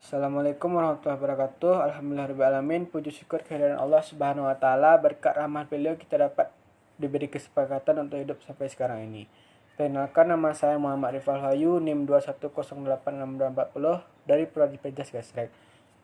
Assalamualaikum warahmatullahi wabarakatuh. Alhamdulillahirrahmanirrahim. Puji syukur kehadiran Allah Subhanahu wa taala. Berkat rahmat beliau kita dapat diberi kesempatan untuk hidup sampai sekarang ini. Perkenalkan, nama saya Muhammad Rifal Hayu, NIM 21086240 dari Prodi Penjas Gasrek.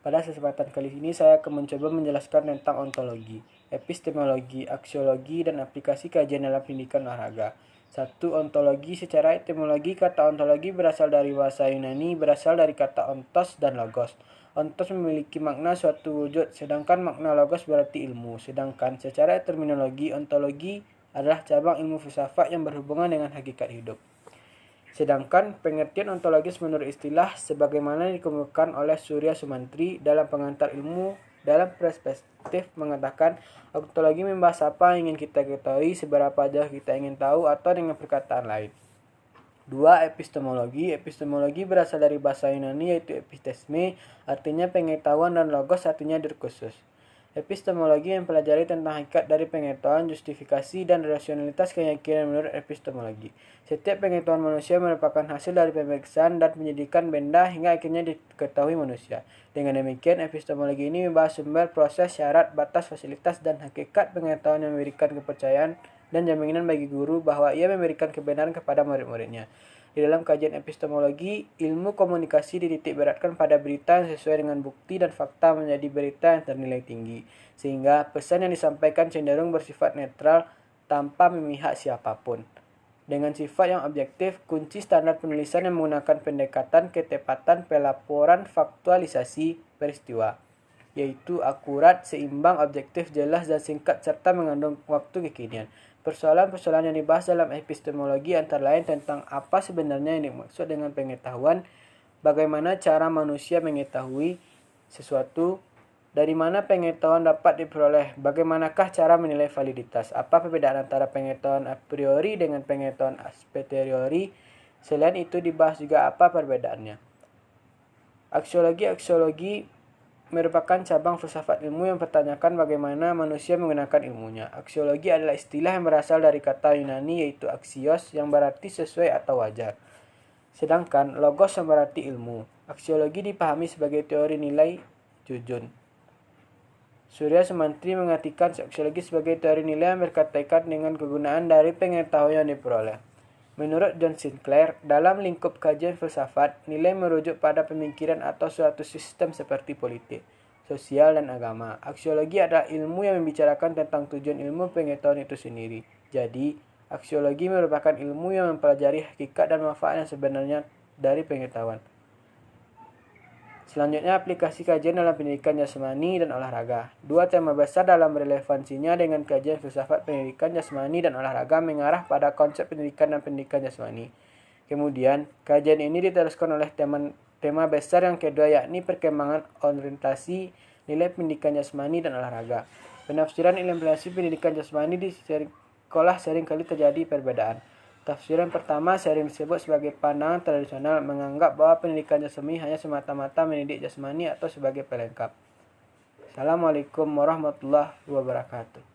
Pada kesempatan kali ini saya akan mencoba menjelaskan tentang ontologi, epistemologi, aksiologi, dan aplikasi kajian dalam pendidikan olahraga. 1. Ontologi. Secara etimologi, kata ontologi berasal dari bahasa Yunani, berasal dari kata ontos dan logos. Ontos memiliki makna suatu wujud, sedangkan makna logos berarti ilmu. Sedangkan secara terminologi, ontologi adalah cabang ilmu filsafat yang berhubungan dengan hakikat hidup. Sedangkan pengertian ontologis menurut istilah sebagaimana dikemukakan oleh Surya Sumantri dalam Pengantar Ilmu dalam perspektif mengatakan ontologi membahas apa yang ingin kita ketahui, seberapa jauh kita ingin tahu, atau dengan perkataan lain. 2. Epistemologi. Epistemologi berasal dari bahasa Yunani yaitu epistemē, artinya pengetahuan, dan logos artinya diskursus. Epistemologi mempelajari tentang hakikat dari pengetahuan, justifikasi, dan rasionalitas keyakinan menurut epistemologi. Setiap pengetahuan manusia merupakan hasil dari pemeriksaan dan penyidikan benda hingga akhirnya diketahui manusia. Dengan demikian, epistemologi ini membahas sumber, proses, syarat, batas, fasilitas, dan hakikat pengetahuan yang memberikan kepercayaan dan jaminan bagi guru bahwa ia memberikan kebenaran kepada murid-muridnya. Di dalam kajian epistemologi, ilmu komunikasi dititik beratkan pada berita yang sesuai dengan bukti dan fakta menjadi berita yang ternilai tinggi, sehingga pesan yang disampaikan cenderung bersifat netral tanpa memihak siapapun. Dengan sifat yang objektif, kunci standar penulisan yang menggunakan pendekatan ketepatan pelaporan faktualisasi peristiwa, yaitu akurat, seimbang, objektif, jelas, dan singkat, serta mengandung waktu kekinian. Persoalan-persoalan yang dibahas dalam epistemologi antara lain tentang apa sebenarnya yang dimaksud dengan pengetahuan, bagaimana cara manusia mengetahui sesuatu, dari mana pengetahuan dapat diperoleh, bagaimanakah cara menilai validitas, apa perbedaan antara pengetahuan a priori dengan pengetahuan a posteriori. Selain itu dibahas juga apa perbedaannya. Aksiologi merupakan cabang filsafat ilmu yang mempertanyakan bagaimana manusia menggunakan ilmunya. Aksiologi adalah istilah yang berasal dari kata Yunani yaitu axios yang berarti sesuai atau wajar. Sedangkan logos yang berarti ilmu. Aksiologi dipahami sebagai teori nilai jujun. Surya Sumantri mengartikan aksiologi sebagai teori nilai yang berkaitan dengan kegunaan dari pengetahuan yang diperoleh. Menurut John Sinclair, dalam lingkup kajian filsafat, nilai merujuk pada pemikiran atau suatu sistem seperti politik, sosial, dan agama. Aksiologi adalah ilmu yang membicarakan tentang tujuan ilmu pengetahuan itu sendiri. Jadi, aksiologi merupakan ilmu yang mempelajari hakikat dan manfaat yang sebenarnya dari pengetahuan. Selanjutnya, aplikasi kajian dalam pendidikan jasmani dan olahraga. Dua tema besar dalam relevansinya dengan kajian filsafat pendidikan jasmani dan olahraga mengarah pada konsep pendidikan dan pendidikan jasmani. Kemudian, kajian ini diteruskan oleh tema besar yang kedua, yakni perkembangan orientasi nilai pendidikan jasmani dan olahraga. Penafsiran implementasi pendidikan jasmani di sekolah seringkali terjadi perbedaan. Tafsiran pertama sering disebut sebagai pandangan tradisional, menganggap bahwa pendidikan jasmani hanya semata-mata mendidik jasmani atau sebagai pelengkap. Assalamualaikum warahmatullahi wabarakatuh.